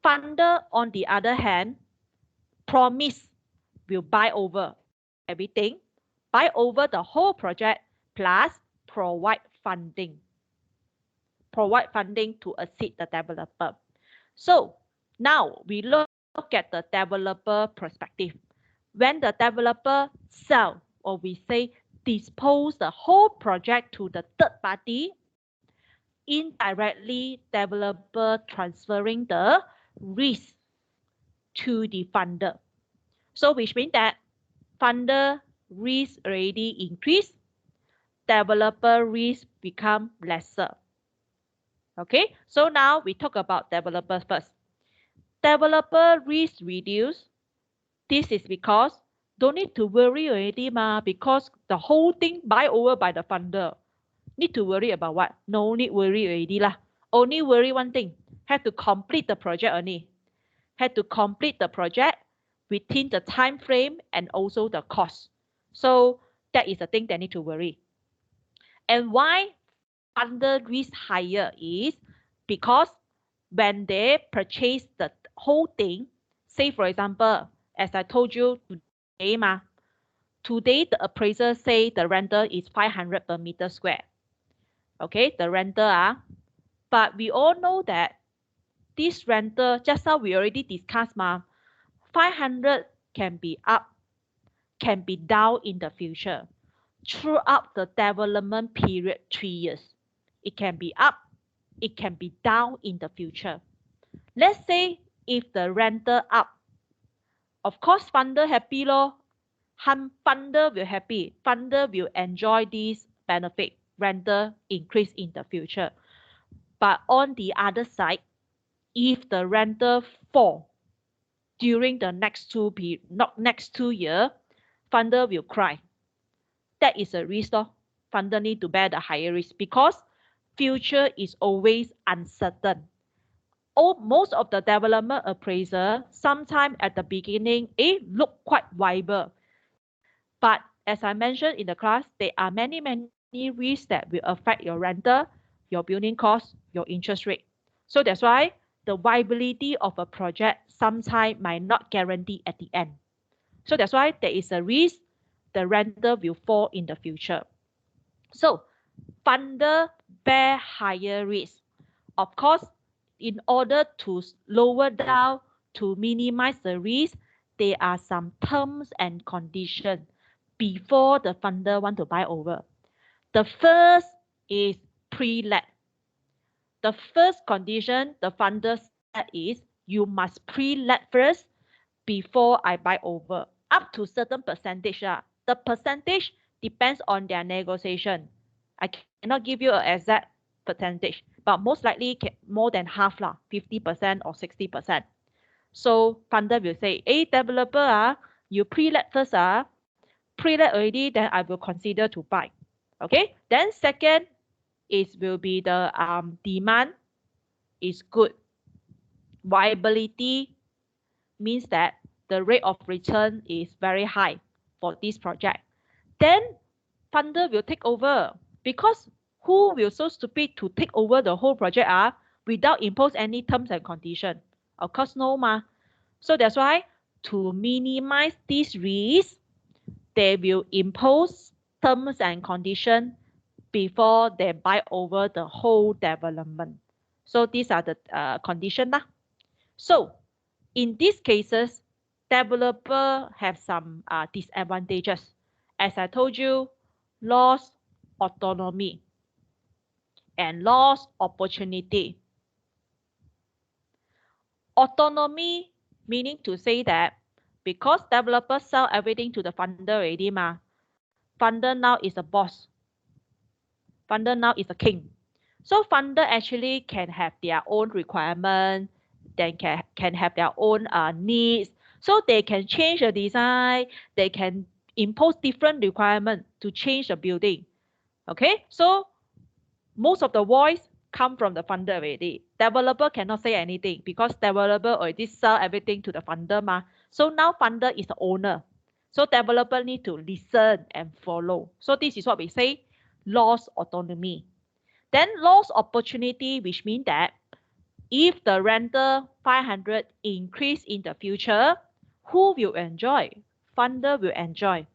Funder, on the other hand, promise will buy over everything, buy over the whole project, plus provide funding. Provide funding to assist the developer. So now we look at the developer perspective. When the developer sell, or we say dispose the whole project to the third party, indirectly developer transferring the risk to the funder. So which means that funder risk already increased, developer risk become lesser. Okay, so now we talk about developer first. Developer risk reduce. This is because don't need to worry already because the whole thing buy over by the funder. Need to worry about what? No need worry already lah. Only worry one thing. Have to complete the project only. Have to complete the project within the time frame and also the cost. So that is the thing they need to worry. And why funder risk higher is because when they purchase the whole thing, say for example, as I told you today, today the appraiser say the rental is 500 per meter square. Okay, the rental, but we all know that this rental, just now we already discussed, 500 can be up, can be down in the future. Throughout the development period, 3 years, it can be up, it can be down in the future. Let's say if the rental up, of course funder happy lor. Funder will happy. Funder will enjoy this benefit, rental increase in the future. But on the other side, if the rental fall during the next 2 years, funder will cry. That is a risk. Funder need to bear the higher risk because future is always uncertain. Most of the development appraiser, sometime at the beginning, look quite viable. But as I mentioned in the class, there are many risks that will affect your rental, your building cost, your interest rate. So that's why the viability of a project sometimes might not guarantee at the end. So that's why there is a risk the rental will fall in the future. So funder bear higher risk. Of course, in order to lower down, to minimize the risk, there are some terms and conditions before the funder want to buy over. The first is pre-let. The first condition the funder set is you must pre-let first before I buy over. Up to certain percentage. The percentage depends on their negotiation. I cannot give you an exact percentage, but most likely more than half, 50% or 60%. So funder will say, hey, developer, you pre-let first, pre-let already, then I will consider to buy. Okay, then second will be the demand is good. Viability means that the rate of return is very high for this project. Then funder will take over because who will so stupid to take over the whole project without impose any terms and condition? Of course no So that's why to minimize this risk, they will impose terms and conditions before they buy over the whole development. So these are the conditions. So in these cases, developer have some disadvantages. As I told you, loss autonomy and loss opportunity. Autonomy meaning to say that because developers sell everything to the funder already, Funder now is a boss. Funder now is a king. So funder actually can have their own requirement, then can have their own needs. So they can change the design, they can impose different requirements to change the building. Okay, so most of the voice come from the funder already. Developer cannot say anything because developer already sell everything to the funder ma. So now funder is the owner. So developer need to listen and follow. So this is what we say, loss autonomy. Then loss opportunity, which means that if the rental 500 increase in the future, who will enjoy? Funder will enjoy.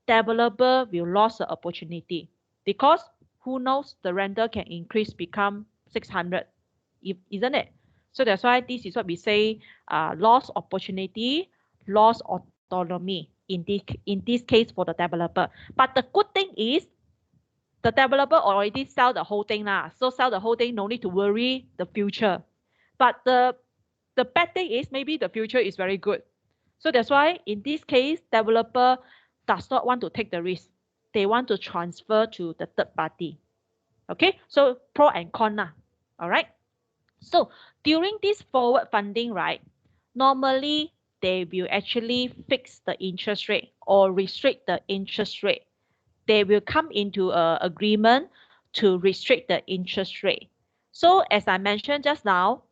Developer will lose the opportunity because who knows the rental can increase become 600, isn't it? So that's why this is what we say, loss opportunity, loss autonomy in this case for the developer. But the good thing is the developer already sell the whole thing lah. So sell the whole thing, no need to worry the future. But the bad thing is maybe the future is very good. So that's why in this case, developer does not want to take the risk. They want to transfer to the third party. Okay, so pro and con lah. All right. So during this forward funding, right, normally they will actually fix the interest rate or restrict the interest rate. They will come into an agreement to restrict the interest rate. So as I mentioned just now,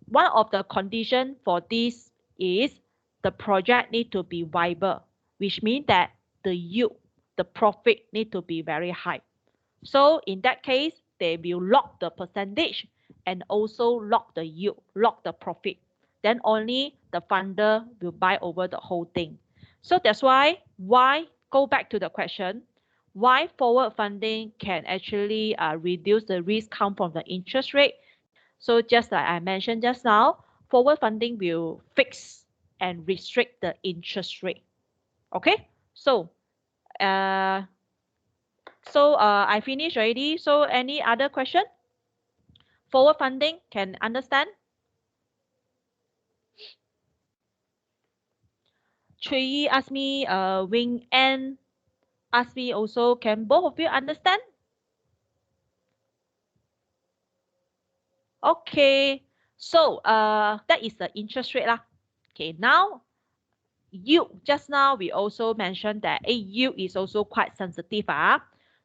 one of the conditions for this is the project need to be viable, which means that the yield, the profit need to be very high. So in that case, they will lock the percentage and also lock the yield, lock the profit. Then only the funder will buy over the whole thing. So that's why go back to the question, why forward funding can actually reduce the risk come from the interest rate. So just like I mentioned just now, forward funding will fix and restrict the interest rate. Okay, so I finished already. So any other question? Forward funding, can understand? Chui Yi asked me, Wing N asked me also, can both of you understand? Okay, so that is the interest rate lah. Okay, now yield, just now we also mentioned that a yield is also quite sensitive.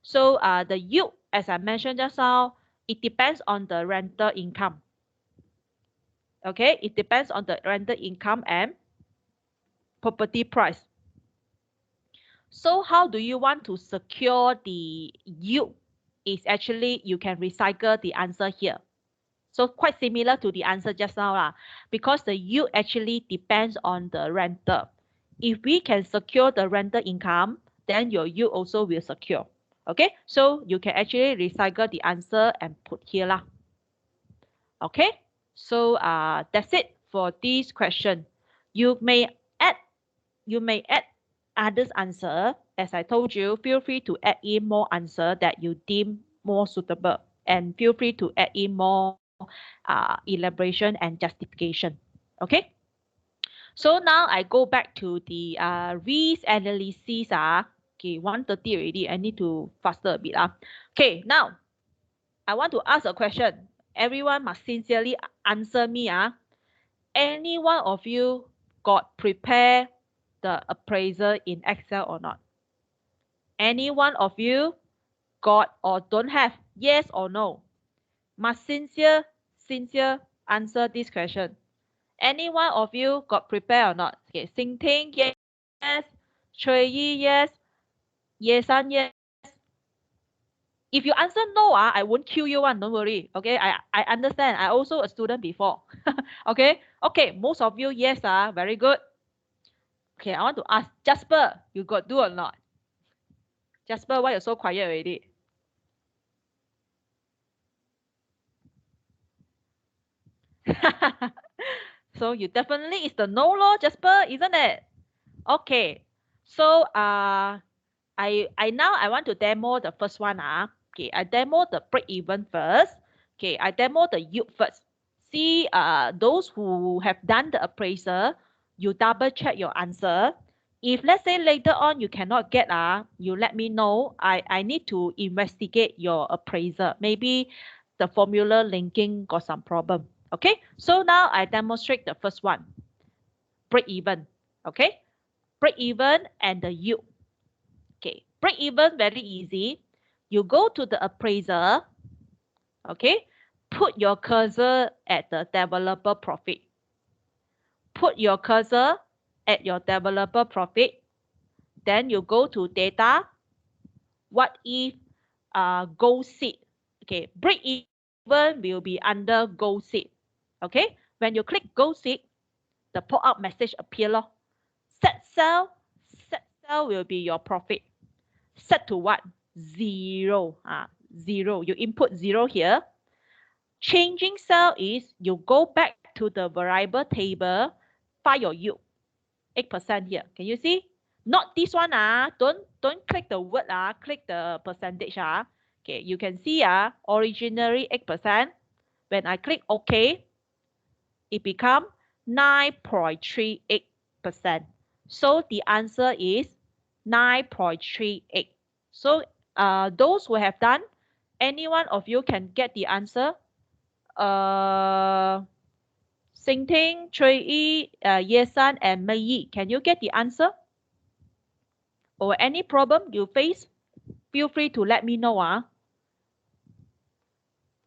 So the yield, as I mentioned just now, it depends on the rental income. Okay, it depends on the rental income and property price. So how do you want to secure the yield? Is actually you can recycle the answer here. So quite similar to the answer just now, because the yield actually depends on the rental. If we can secure the rental income, then your yield also will secure. Okay, so you can actually recycle the answer and put here lah. Okay, so that's it for this question. You may add others answer. As I told you, feel free to add in more answer that you deem more suitable, and feel free to add in more elaboration and justification. Okay. So now I go back to the risk analysis. Okay, 1:30 already. I need to faster a bit. Okay, now I want to ask a question. Everyone must sincerely answer me. Any one of you got prepare the appraisal in Excel or not? Any one of you got or don't have? Yes or no? Must sincere answer this question. Any one of you got prepared or not? Okay, Xing Ting, yes. Chui Yi, yes. Ye San, yes. If you answer no, I won't kill you one, don't worry. Okay, I understand. I also a student before. Okay, most of you, yes, very good. Okay, I want to ask Jasper, you got do or not? Jasper, why you're so quiet already? So you definitely is the no law, Jasper, isn't it? Okay, so I now I want to demo the first one. Okay, I demo the break even first. Okay, I demo the yield first. See, those who have done the appraisal, you double check your answer. If let's say later on you cannot get, you let me know. I need to investigate your appraiser. Maybe the formula linking got some problem. Okay, so now I demonstrate the first one, break even. Okay, break even and the yield. Okay, break even very easy. You go to the appraiser. Okay, put your cursor at the developer profit. Put your cursor at your developer profit. Then you go to data. What if gold seed? Okay, break even will be under gold seed. Okay, when you click gold seed, the pop-up message appear. Set sell, set sell will be your profit. Set to what? Zero. Zero. You input zero here. Changing cell is you go back to the variable table, find your yield. 8% here. Can you see? Not this one. Don't click the word. Click the percentage. Okay, you can see originally 8%. When I click OK, it become 9.38%. So the answer is 9.38. So those who have done, any one of you can get the answer. Sinh Ting, Chui Yi, Ye San, and Mei Yi, can you get the answer? Or any problem you face, feel free to let me know.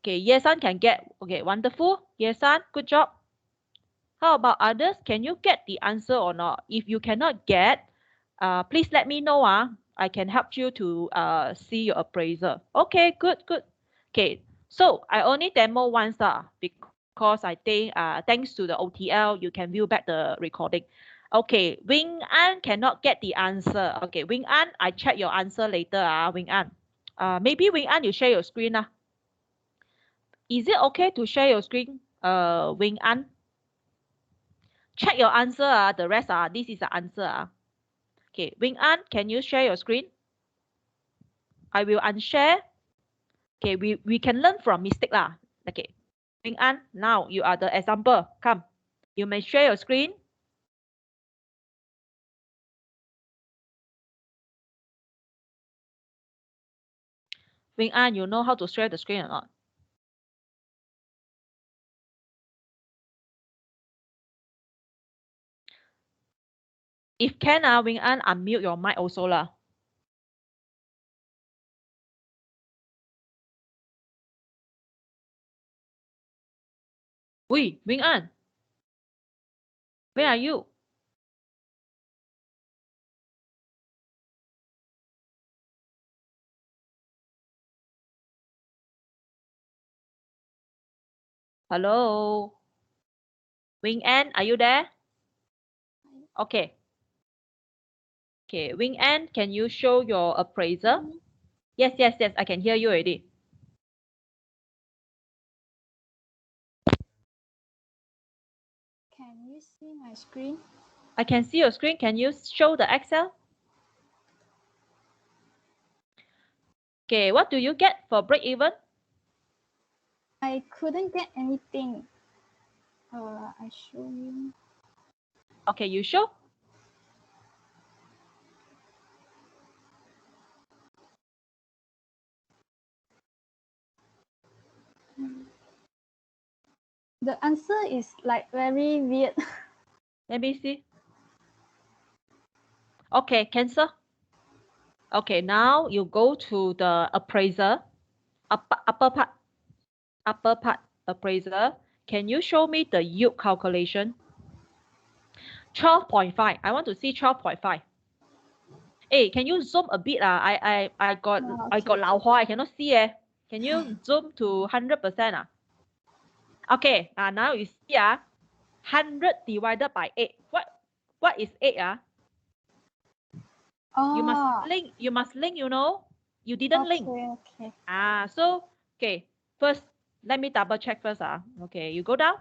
Okay, Ye San can get. Okay, wonderful. Ye San, good job. How about others? Can you get the answer or not? If you cannot get, please let me know. I can help you to see your appraiser. Okay, good, good. Okay, so I only demo once because I think thanks to the OTL, you can view back the recording. Okay, Wing An cannot get the answer. Okay, Wing An, I check your answer later. Wing An. Maybe Wing An, you share your screen. Is it okay to share your screen, Wing An? Check your answer. The rest this is the answer. Okay, Wing An, can you share your screen? I will unshare. Okay, we can learn from mistake lah. Okay, Wing An, now you are the example. Come, you may share your screen. Wing An, you know how to share the screen or not? If can, Wing An, unmute your mic also lah. Wait, Wing An, where are you? Hello? Wing An, are you there? Okay. Okay, Wing An, can you show your appraiser? Yes, yes, yes, I can hear you already. Can you see my screen? I can see your screen. Can you show the Excel? Okay, what do you get for break even? I couldn't get anything. I show you. Okay, you show. The answer is like very weird. Let me see. Okay, cancel. Okay, now you go to the appraiser, upper part appraiser. Can you show me the yield calculation? 12.5. I want to see 12.5. Hey, can you zoom a bit? I got Okay. Lao Hua. I cannot see. Can you zoom to 100%? Okay. Now you see 100 divided by 8. What is 8? You must Oh, link. You must link. You didn't link. okay. So okay. First, let me double check first. Okay, you go down.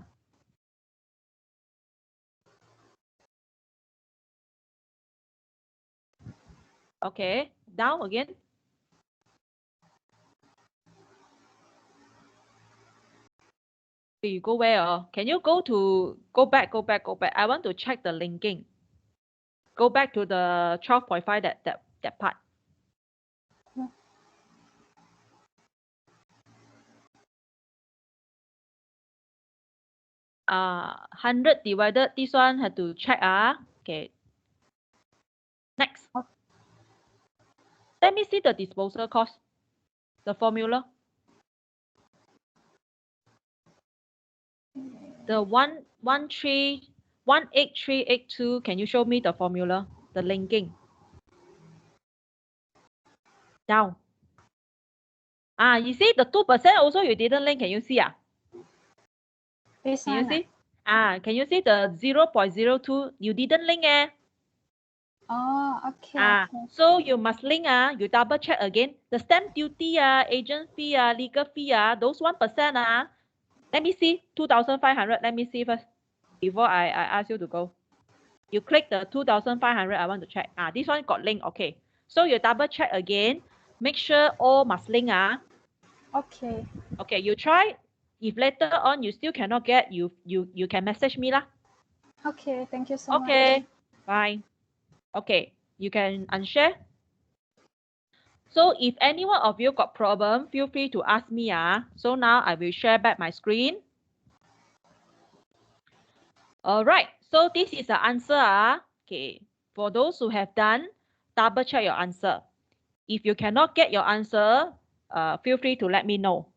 Okay, down again. You go where? Can you go back? I want to check the linking. Go back to the 12.5, that part. 100 divided, this one have to check. Okay. Next. Let me see the disposal cost, the formula. The 18382, can you show me the formula, the linking? Down. You see the 2% also you didn't link, can you see? This Can you one. see? Can you see the 0.02? You didn't link. Oh, okay. So you must link. You double check again. The stamp duty, agent fee, legal fee, those 1%. Let me see, 2,500. Let me see first before I ask you to go. You click the 2,500. I want to check. This one got link. Okay. So you double check again. Make sure all must link. Okay. Okay. You try. If later on you still cannot get, you can message me lah. Okay. Thank you so much. Okay. Bye. Okay. You can unshare. So if any one of you got problem, feel free to ask me. So now I will share back my screen. All right. So this is the answer. Okay. For those who have done, double check your answer. If you cannot get your answer, feel free to let me know.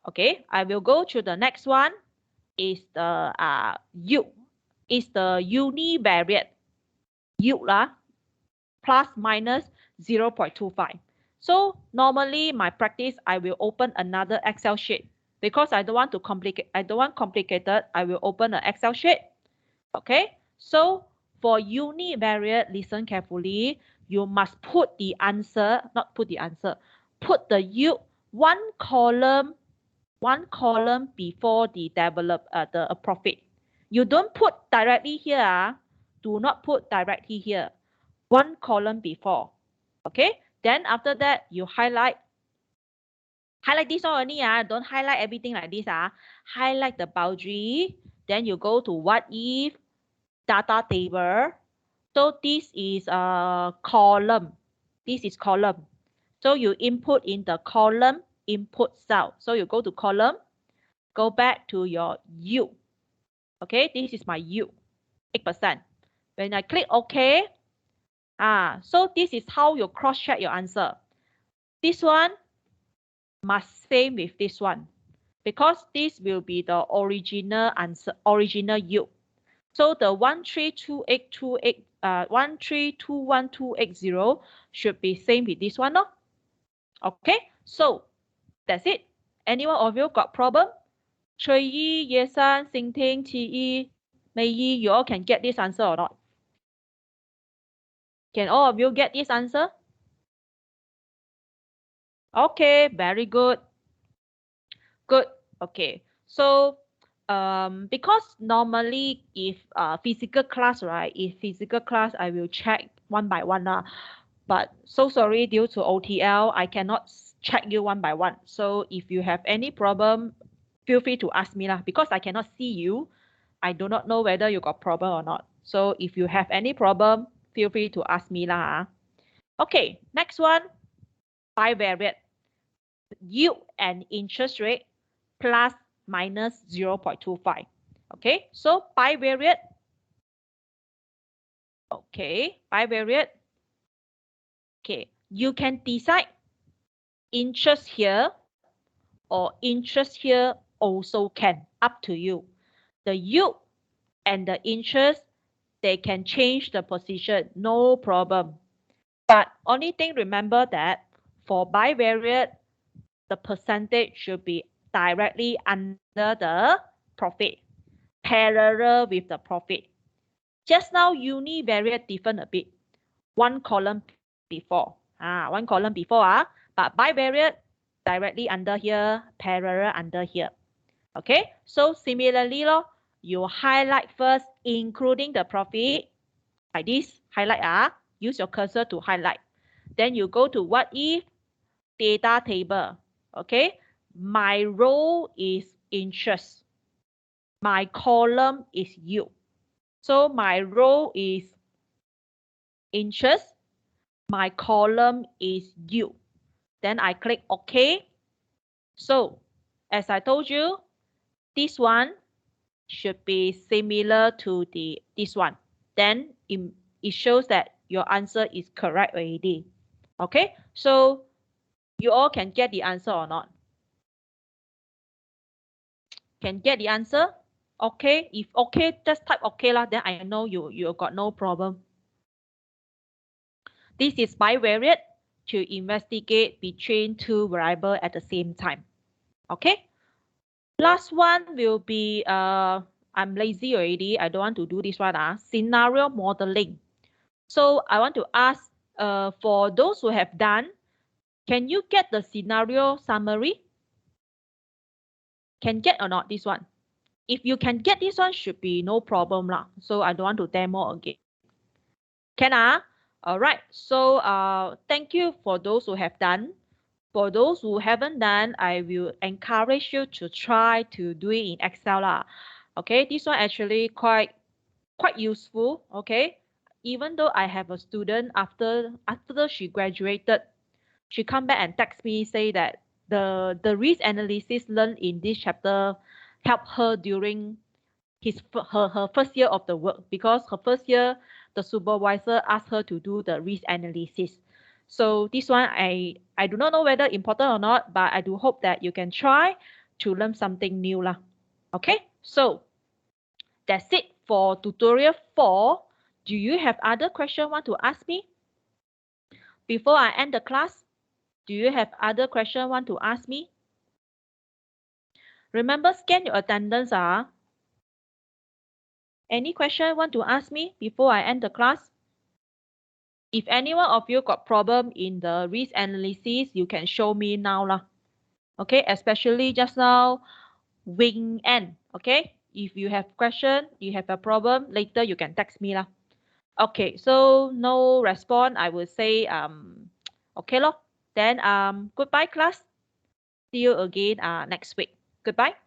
Okay. I will go to the next one. Is the yield. Is the univariate yield plus minus 0.25. So normally my practice, I will open another Excel sheet because I don't want to complicate. I don't want complicated. I will open an Excel sheet. Okay. So for univariate, listen carefully. You must put the answer, not put the answer. Put the yield one column before the the profit. You don't put directly here. Do not put directly here. One column before. Okay. Then after that, you highlight this one only. Don't highlight everything like this. Highlight the boundary. Then you go to what if data table. So this is a column. This is column. So you input in the column input cell. So you go to column, go back to your yield. Okay, this is my yield, 8%. When I click OK, so this is how you cross-check your answer. This one must same with this one because this will be the original answer, original yield. So the 1321280 should be same with this one. Okay, so that's it. Anyone of you got problem? Chui Yi, Yesan, Xing Ting, Qi Yi, Mei Yi, you all can get this answer or not? Can all of you get this answer? Okay, very good. Good. Okay. So because normally if physical class, right? If physical class, I will check one by one. But so sorry, due to OTL, I cannot check you one by one. So if you have any problem, feel free to ask me because I cannot see you. I do not know whether you got problem or not. So if you have any problem, feel free to ask me Okay, next one, bivariate. Yield and interest rate plus minus 0.25. Okay, so bivariate. Okay, bivariate. Okay, you can decide interest here or interest here also can, up to you. The yield and the interest, they can change the position, no problem. But only thing, remember that for bivariate, the percentage should be directly under the profit, parallel with the profit. Just now, univariate different a bit. One column before. One column before. But bivariate, directly under here, parallel under here. Okay, so similarly, you highlight first, including the profit, like this, highlight. Use your cursor to highlight. Then you go to what if data table. Okay, my row is interest. My column is yield. So my row is interest. My column is U. Then I click OK. So, as I told you, this one should be similar to this one. Then it shows that your answer is correct already. Okay, so you all can get the answer or not? Can get the answer? Okay, if okay, just type okay lah. Then I know you got no problem. This is bivariate to investigate between two variables at the same time. Okay. Last one will be I'm lazy already. I don't want to do this one. Scenario modeling. So I want to ask for those who have done, can you get the scenario summary? Can get or not this one? If you can get this one, should be no problem lah. So I don't want to demo again. Can all right. So thank you for those who have done. For those who haven't done, I will encourage you to try to do it in Excel lah. Okay, this one actually quite useful. Okay, even though I have a student after she graduated, she come back and text me say that the risk analysis learned in this chapter helped her during her first year of the work, because her first year the supervisor asked her to do the risk analysis. So this one I do not know whether important or not, but I do hope that you can try to learn something new lah. Okay, so that's it for tutorial 4. Do you have other question want to ask me before I end the class? Do you have other question want to ask me? Remember, scan your attendance. Any question want to ask me before I end the class? If any one of you got problem in the risk analysis, you can show me now lah. Okay, especially just now, wing end. Okay, if you have question, you have a problem, later you can text me lah. Okay, so no response, I will say okay lor. Then goodbye class. See you again next week. Goodbye.